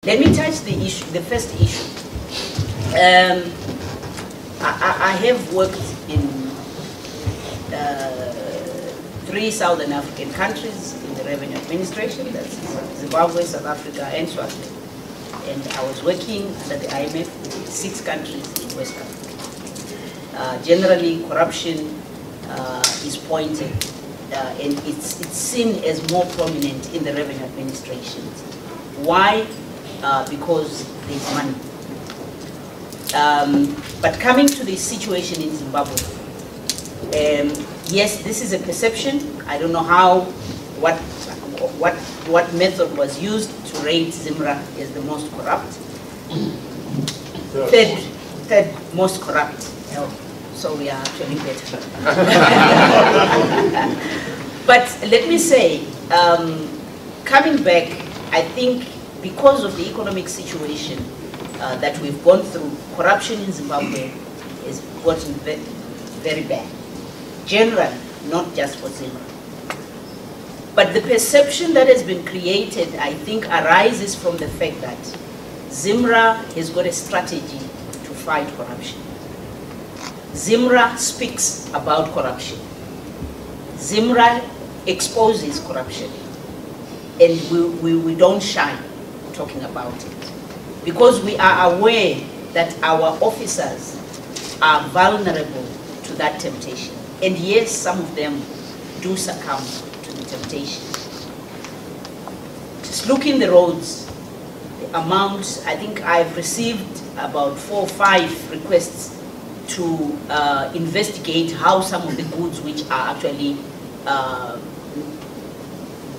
Let me touch the issue, the first issue. I have worked in 3 Southern African countries in the revenue administration, that's Zimbabwe, South Africa, and Swaziland. And I was working under the IMF with 6 countries in West Africa. Generally, corruption is pointed and it's seen as more prominent in the revenue administration. Why? Because there's money. But coming to the situation in Zimbabwe, yes, this is a perception. I don't know what method was used to rate Zimra as the most corrupt. Third most corrupt. So we are actually better. But let me say, coming back, I think because of the economic situation that we've gone through, corruption in Zimbabwe has gotten very bad. Generally, not just for Zimra. But the perception that has been created, I think, arises from the fact that Zimra has got a strategy to fight corruption. Zimra speaks about corruption. Zimra exposes corruption. And we don't shy talking about it. Because we are aware that our officers are vulnerable to that temptation. And yes, some of them do succumb to the temptation. Just look in the roads, the amount, I think I've received about 4 or 5 requests to investigate how some of the goods which are actually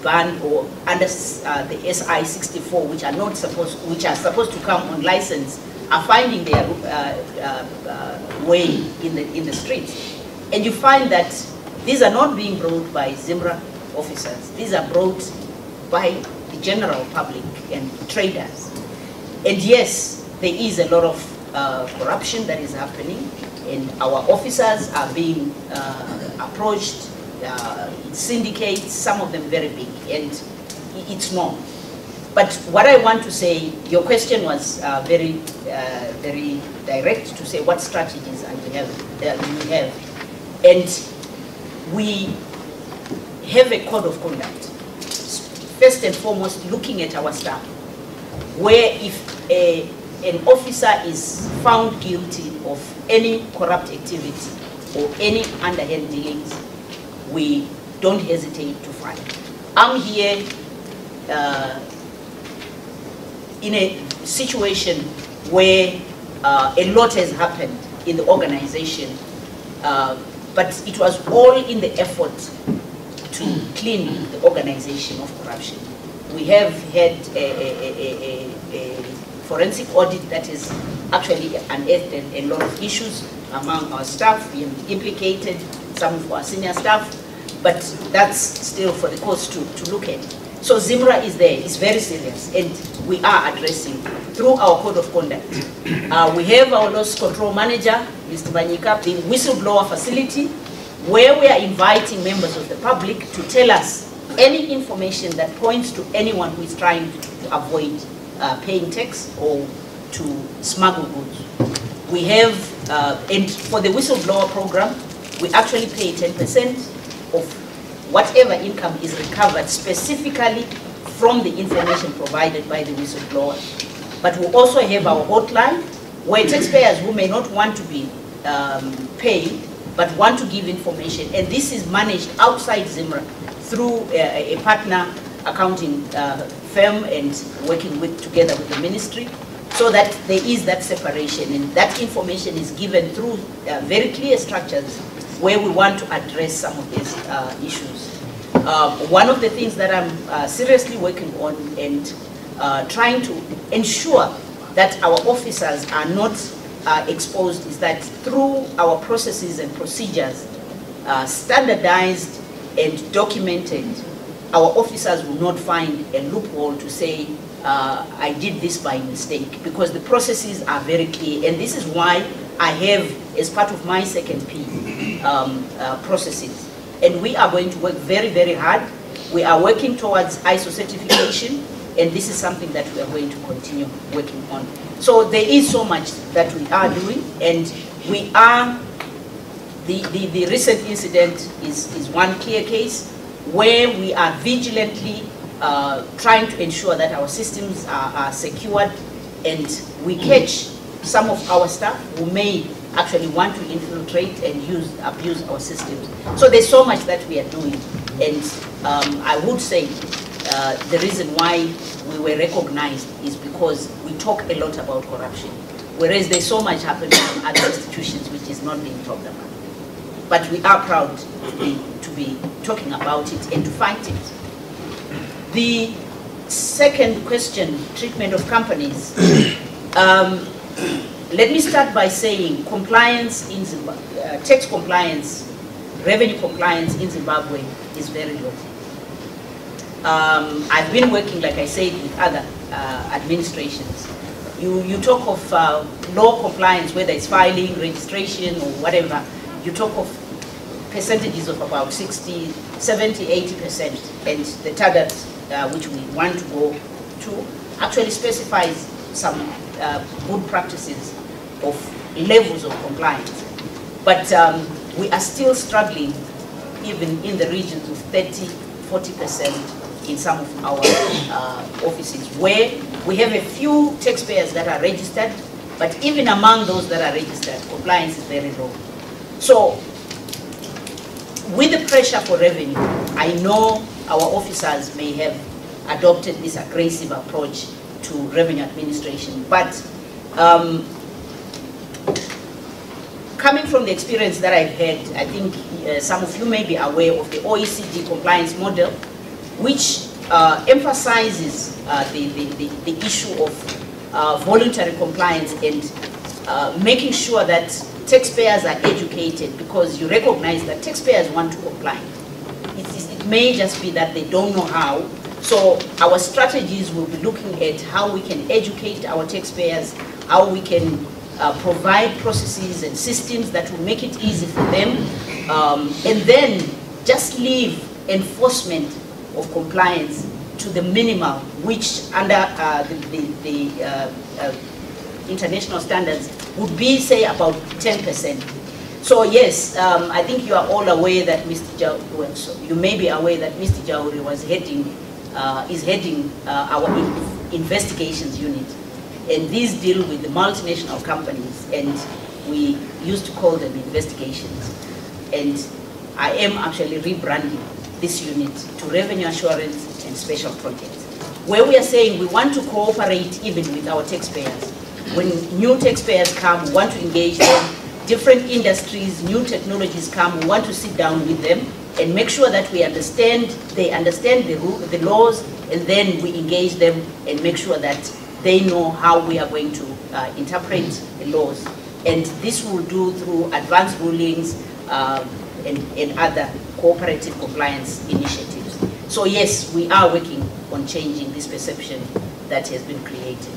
banned or under the SI 64, which are supposed to come on license, are finding their way in the streets. And you find that these are not being brought by Zimra officers. These are brought by the general public and traders. And yes, there is a lot of corruption that is happening, and our officers are being approached, syndicates, some of them very big, and it's normal. But what I want to say, your question was very direct to say what strategies do we have. And we have a code of conduct. First and foremost, looking at our staff, where if an officer is found guilty of any corrupt activity or any underhand dealings, we don't hesitate to fire. I'm here in a situation where a lot has happened in the organization, but it was all in the effort to clean the organization of corruption. We have had a forensic audit that has actually unearthed a lot of issues among our staff. We have implicated some of our senior staff, but that's still for the courts to look at. So Zimra is there, it's very serious, and we are addressing through our code of conduct. We have our loss control manager, Mr. Banyika, the whistleblower facility, where we are inviting members of the public to tell us any information that points to anyone who is trying to avoid paying tax or to smuggle goods. We have, and for the whistleblower program, we actually pay 10% of whatever income is recovered specifically from the information provided by the whistleblower. But we also have our hotline where taxpayers who may not want to be paid but want to give information, and this is managed outside Zimra through a partner accounting firm and working together with the ministry, so that there is that separation, and that information is given through very clear structures where we want to address some of these issues. One of the things that I'm seriously working on and trying to ensure that our officers are not exposed is that through our processes and procedures, standardized and documented, our officers will not find a loophole to say, I did this by mistake, because the processes are very clear. And this is why I have, as part of my second P, processes. And we are going to work very, very hard. We are working towards ISO certification. and this is something that we are going to continue working on. So there is so much that we are doing, and we are, the recent incident is one clear case where we are vigilantly trying to ensure that our systems are secured, and we catch some of our staff who may actually want to infiltrate and abuse our systems. So there's so much that we are doing, and I would say the reason why we were recognized is because we talk a lot about corruption, whereas there's so much happening in other institutions which is not being talked about. But we are proud to be talking about it and to fight it. The second question, treatment of companies. Let me start by saying compliance in Zimbabwe, tax compliance, revenue compliance in Zimbabwe is very low. I've been working, like I said, with other administrations. You talk of low compliance, whether it's filing, registration, or whatever. You talk of percentages of about 60, 70, 80%. And the target which we want to go to actually specifies some good practices of levels of compliance. But we are still struggling, even in the regions of 30, 40% in some of our offices, where we have a few taxpayers that are registered, but even among those that are registered, compliance is very low. So, with the pressure for revenue, I know our officers may have adopted this aggressive approach to revenue administration, but coming from the experience that I've had, I think some of you may be aware of the OECD compliance model, which emphasizes the issue of voluntary compliance and making sure that taxpayers are educated, because you recognize that taxpayers want to comply. It may just be that they don't know how. So our strategies will be looking at how we can educate our taxpayers, how we can provide processes and systems that will make it easy for them, and then just leave enforcement of compliance to the minimal, which under the international standards would be, say, about 10%. So yes, I think you are all aware that Mr. Jauri, so you may be aware that Mr. Jauri is heading our investigations unit. And these deal with the multinational companies, and we used to call them investigations. And I am actually rebranding this unit to revenue assurance and special projects, where we are saying we want to cooperate even with our taxpayers. When new taxpayers come, we want to engage them. Different industries, new technologies come, we want to sit down with them and make sure that they understand the laws, and then we engage them and make sure that they know how we are going to interpret the laws. And this we'll do through advanced rulings and other cooperative compliance initiatives. So yes, we are working on changing this perception that has been created.